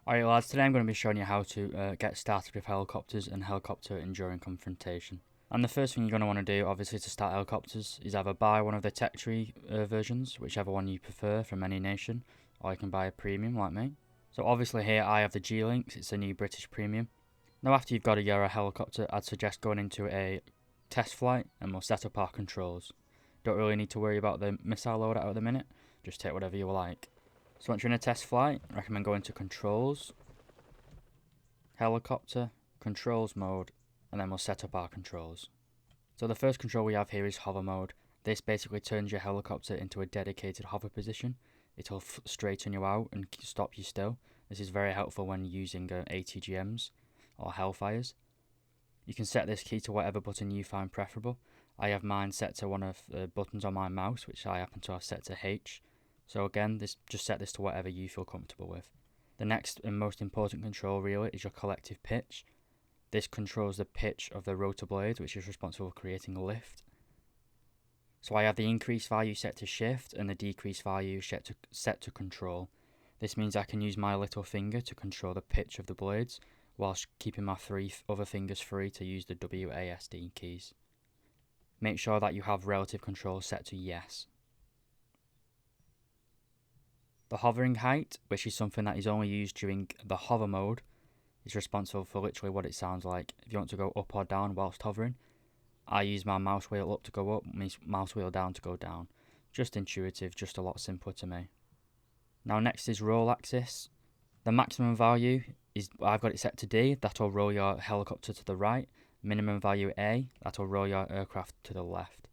Alright lads, today I'm going to be showing you how to get started with helicopters and helicopter enduring confrontation. And the first thing you're going to want to do, obviously, to start helicopters is either buy one of the tech tree versions, whichever one you prefer from any nation, or you can buy a premium like me. So obviously here I have the g-lynx, it's a new British premium. Now after you've got a helicopter, I'd suggest going into a test flight and we'll set up our controls. Don't really need to worry about the missile loadout at the minute, just take whatever you like. So once you're in a test flight, I recommend going to controls, helicopter, controls mode, and then we'll set up our controls. So the first control we have here is hover mode. This basically turns your helicopter into a dedicated hover position. It'll straighten you out and stop you still. This is very helpful when using ATGMs or Hellfires. You can set this key to whatever button you find preferable. I have mine set to one of the buttons on my mouse, which I happen to have set to H. So again, just set this to whatever you feel comfortable with. The next and most important control really is your collective pitch. This controls the pitch of the rotor blade, which is responsible for creating a lift. So I have the increase value set to shift and the decrease value set to control. This means I can use my little finger to control the pitch of the blades, whilst keeping my three other fingers free to use the WASD keys. Make sure that you have relative control set to yes. The hovering height, which is something that is only used during the hover mode, is responsible for literally what it sounds like. If you want to go up or down whilst hovering, I use my mouse wheel up to go up, my mouse wheel down to go down. Just intuitive, just a lot simpler to me. Now next is roll axis. The maximum value is, I've got it set to D, that'll roll your helicopter to the right. Minimum value A, that'll roll your aircraft to the left.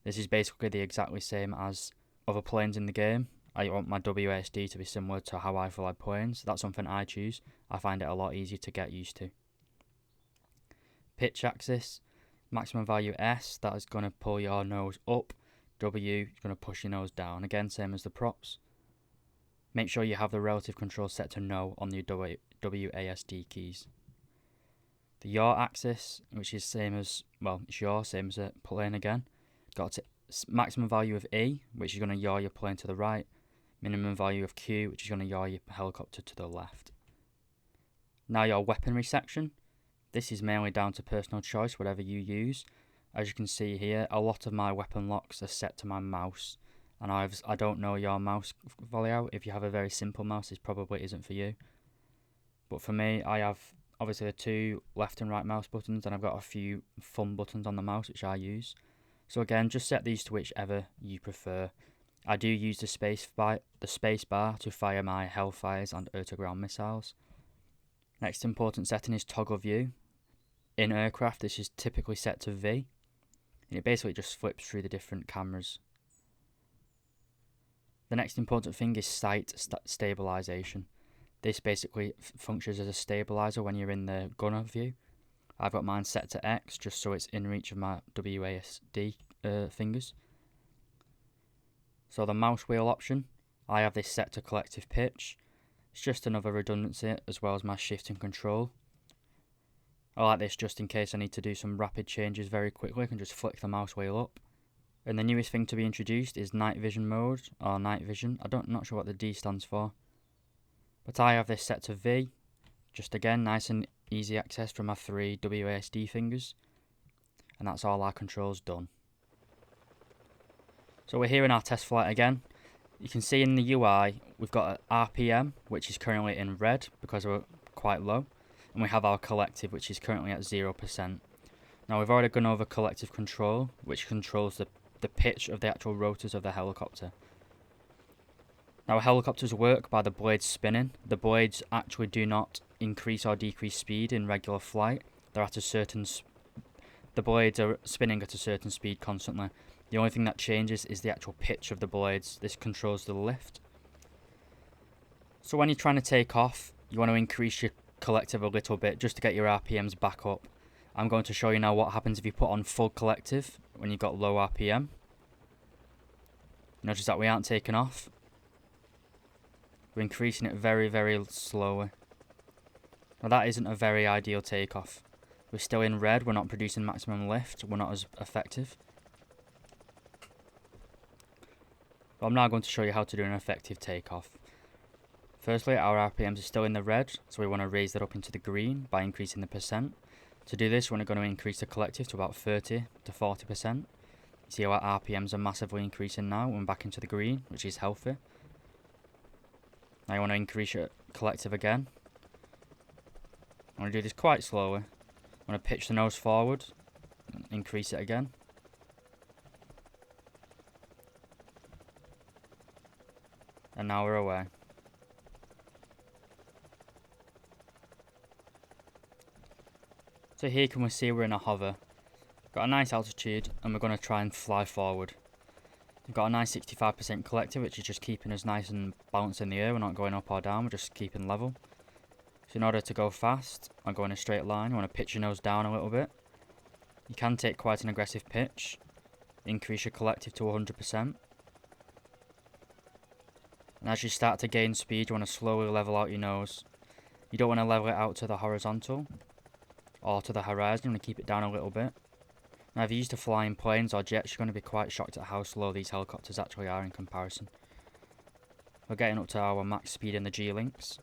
This is basically the exactly same as other planes in the game. I want my WASD to be similar to how I fly planes. That's something I choose. I find it a lot easier to get used to. Pitch axis, maximum value S, that is going to pull your nose up. W is going to push your nose down. Again, same as the props. Make sure you have the relative control set to no on the WASD keys. The yaw axis, which is same as, well, it's yaw, same as a plane again. Got a maximum value of E, which is going to yaw your plane to the right. Minimum value of Q, which is going to yaw your helicopter to the left. Now your weaponry section. This is mainly down to personal choice, whatever you use. As you can see here, a lot of my weapon locks are set to my mouse. And I don't know your mouse layout. If you have a very simple mouse, this probably isn't for you. But for me, I have obviously the two left and right mouse buttons, and I've got a few fun buttons on the mouse which I use. So again, just set these to whichever you prefer. I do use the space bar to fire my Hellfires and air-to-ground missiles. Next important setting is toggle view. In aircraft, this is typically set to V, and it basically just flips through the different cameras. The next important thing is sight stabilization. This basically functions as a stabilizer when you're in the gunner view. I've got mine set to X just so it's in reach of my WASD fingers. So the mouse wheel option, I have this set to collective pitch. It's just another redundancy as well as my shift and control. I like this just in case I need to do some rapid changes very quickly. I can just flick the mouse wheel up. And the newest thing to be introduced is night vision mode, or night vision. I'm not sure what the D stands for. But I have this set to V. Just again, nice and easy access from my three WASD fingers. And that's all our controls done. So we're here in our test flight again. You can see in the UI, we've got an RPM, which is currently in red because we're quite low. And we have our collective, which is currently at 0%. Now we've already gone over collective control, which controls the pitch of the actual rotors of the helicopter. Now helicopters work by the blades spinning. The blades actually do not increase or decrease speed in regular flight. They're at a certain the blades are spinning at a certain speed constantly. The only thing that changes is the actual pitch of the blades. This controls the lift. So when you're trying to take off, you want to increase your collective a little bit just to get your RPMs back up. I'm going to show you now what happens if you put on full collective when you've got low RPM. Notice that we aren't taking off. We're increasing it very, very slowly. Now that isn't a very ideal takeoff. We're still in red, we're not producing maximum lift, we're not as effective. But I'm now going to show you how to do an effective takeoff. Firstly, our RPMs are still in the red, so we want to raise that up into the green by increasing the percent. To do this, we're going to increase the collective to about 30 to 40%. You see how our RPMs are massively increasing now and back into the green, which is healthy. Now you want to increase your collective again. I'm going to do this quite slowly. I'm going to pitch the nose forward, and increase it again. And now we're away. So here can we see we're in a hover. Got a nice altitude and we're going to try and fly forward. We've got a nice 65% collective, which is just keeping us nice and balanced in the air. We're not going up or down, we're just keeping level. So in order to go fast and go in a straight line, you want to pitch your nose down a little bit. You can take quite an aggressive pitch. Increase your collective to 100%. And as you start to gain speed, you want to slowly level out your nose. You don't want to level it out to the horizontal or to the horizon. You want to keep it down a little bit. Now if you're used to flying planes or jets, you're going to be quite shocked at how slow these helicopters actually are in comparison. We're getting up to our max speed in the g-lynx.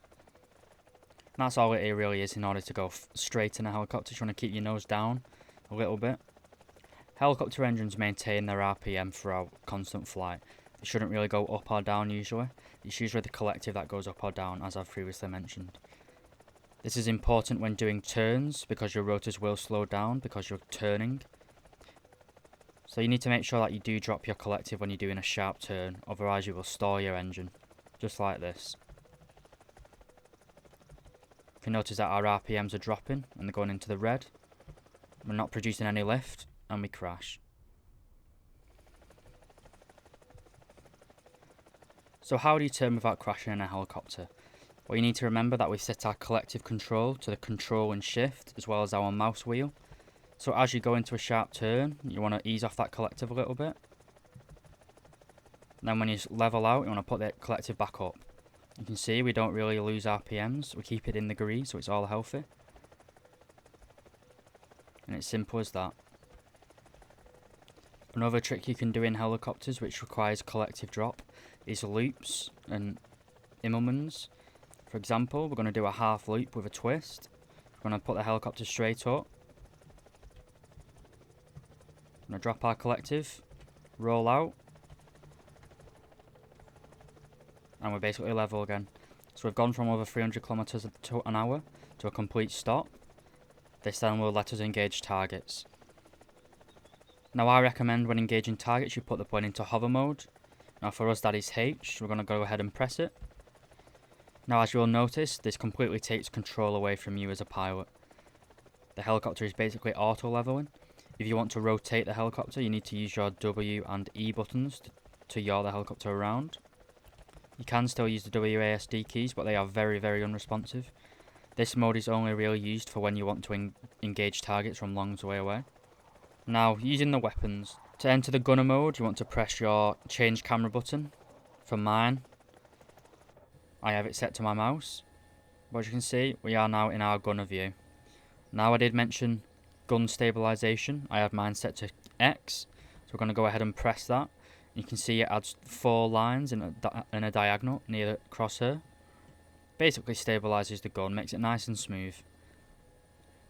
That's all it really is in order to go straight in a helicopter. You want to keep your nose down a little bit. Helicopter engines maintain their RPM throughout constant flight. It shouldn't really go up or down usually. It's usually the collective that goes up or down, as I've previously mentioned. This is important when doing turns because your rotors will slow down because you're turning. So you need to make sure that you do drop your collective when you're doing a sharp turn, otherwise you will stall your engine, just like this. You can notice that our RPMs are dropping and they're going into the red. We're not producing any lift and we crash. So how do you turn without crashing in a helicopter? Well, you need to remember that we set our collective control to the control and shift as well as our mouse wheel. So as you go into a sharp turn, you want to ease off that collective a little bit. And then when you level out, you want to put the collective back up. You can see we don't really lose RPMs. We keep it in the green, so it's all healthy. And it's simple as that. Another trick you can do in helicopters, which requires collective drop, is loops and Immelmans. For example, we're going to do a half loop with a twist. We're going to put the helicopter straight up. We're going to drop our collective, roll out, and we're basically level again. So we've gone from over 300 kilometers an hour to a complete stop. This then will let us engage targets. Now I recommend when engaging targets you put the plane into hover mode. Now for us that is H, we're going to go ahead and press it. Now as you will notice, this completely takes control away from you as a pilot. The helicopter is basically auto leveling. If you want to rotate the helicopter, you need to use your W and E buttons to yaw the helicopter around. You can still use the WASD keys, but they are very, very unresponsive. This mode is only really used for when you want to engage targets from long way away. Now, using the weapons. To enter the gunner mode, you want to press your change camera button. For mine, I have it set to my mouse. But as you can see, we are now in our gunner view. Now I did mention gun stabilization. I have mine set to X. So we're going to go ahead and press that. You can see it adds 4 lines in a diagonal near the crosshair. Basically stabilizes the gun, makes it nice and smooth.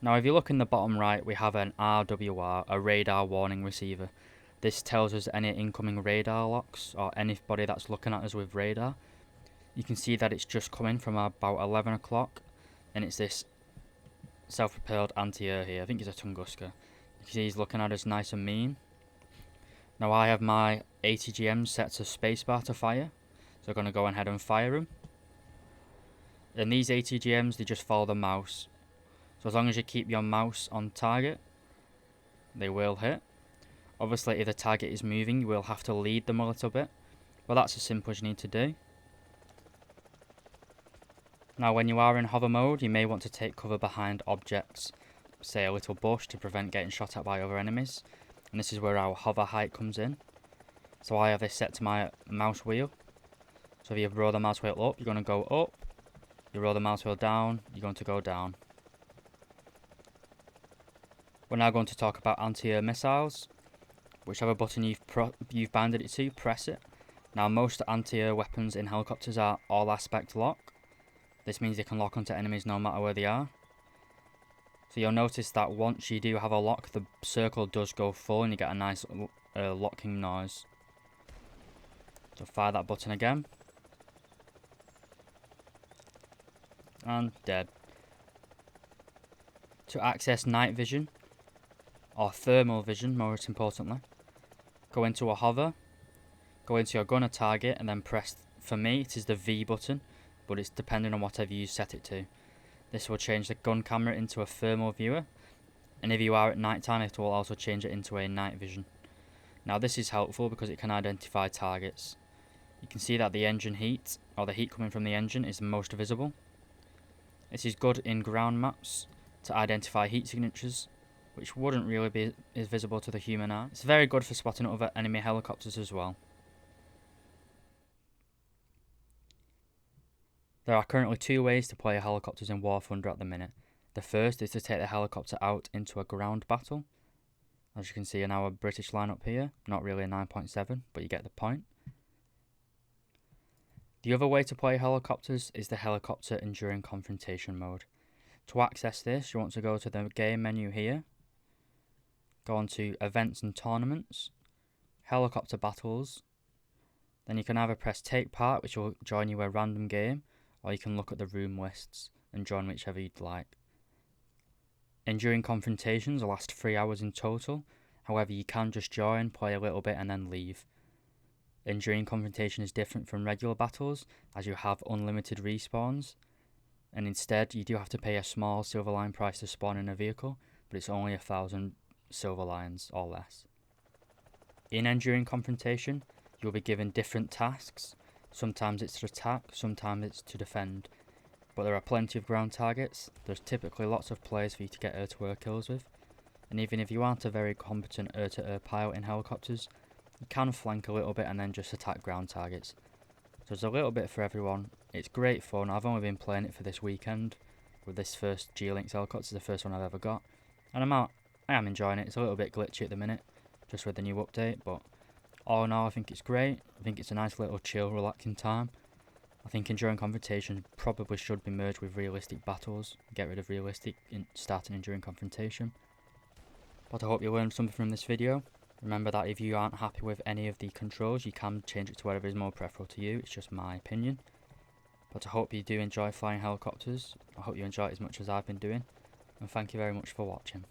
Now if you look in the bottom right, we have an RWR, a radar warning receiver. This tells us any incoming radar locks or anybody that's looking at us with radar. You can see that it's just coming from about 11 o'clock and it's this self-propelled anti-air here. I think it's a Tunguska. You can see he's looking at us nice and mean. Now I have my ATGM set to spacebar to fire. So I'm going to go ahead and fire them. And these ATGMs, they just follow the mouse. So as long as you keep your mouse on target, they will hit. Obviously if the target is moving, you will have to lead them a little bit. But that's as simple as you need to do. Now when you are in hover mode, you may want to take cover behind objects. Say a little bush to prevent getting shot at by other enemies. And this is where our hover height comes in. So I have this set to my mouse wheel. So if you roll the mouse wheel up, you're going to go up. You roll the mouse wheel down, you're going to go down. We're now going to talk about anti-air missiles. Whichever button you've banded it to, press it. Now most anti-air weapons in helicopters are all aspect lock. This means they can lock onto enemies no matter where they are. So you'll notice that once you do have a lock, the circle does go full and you get a nice locking noise. So fire that button again. And dead. To access night vision, or thermal vision most importantly, go into a hover, go into your gunner target and then press, for me it is the V button, but it's depending on whatever you set it to. This will change the gun camera into a thermal viewer, and if you are at night time it will also change it into a night vision. Now this is helpful because it can identify targets. You can see that the engine heat, or the heat coming from the engine, is most visible. This is good in ground maps to identify heat signatures, which wouldn't really be as visible to the human eye. It's very good for spotting other enemy helicopters as well. There are currently 2 ways to play helicopters in War Thunder at the minute. The first is to take the helicopter out into a ground battle. As you can see in our British lineup here, not really a 9.7, but you get the point. The other way to play helicopters is the helicopter enduring confrontation mode. To access this, you want to go to the game menu here, go on to events and tournaments, helicopter battles, then you can either press take part, which will join you a random game, or you can look at the room lists and join whichever you'd like. Enduring confrontations will last 3 hours in total, however you can just join, play a little bit and then leave. Enduring confrontation is different from regular battles, as you have unlimited respawns, and instead you do have to pay a small silver line price to spawn in a vehicle, but it's only 1,000 silver lines or less. In enduring confrontation, you'll be given different tasks. Sometimes it's to attack, sometimes it's to defend, but there are plenty of ground targets. There's typically lots of players for you to get air-to-air kills with, and even if you aren't a very competent air-to-air pilot in helicopters, you can flank a little bit and then just attack ground targets. So there's a little bit for everyone. It's great fun. I've only been playing it for this weekend with this first g-lynx helicopter. It's the first one I've ever got, and I am enjoying it. It's a little bit glitchy at the minute, just with the new update, but all in all I think it's great. I think it's a nice little chill, relaxing time. I think enduring confrontation probably should be merged with realistic battles. Get rid of realistic in starting enduring confrontation. But I hope you learned something from this video. Remember that if you aren't happy with any of the controls, you can change it to whatever is more preferable to you. It's just my opinion. But I hope you do enjoy flying helicopters. I hope you enjoy it as much as I've been doing. And thank you very much for watching.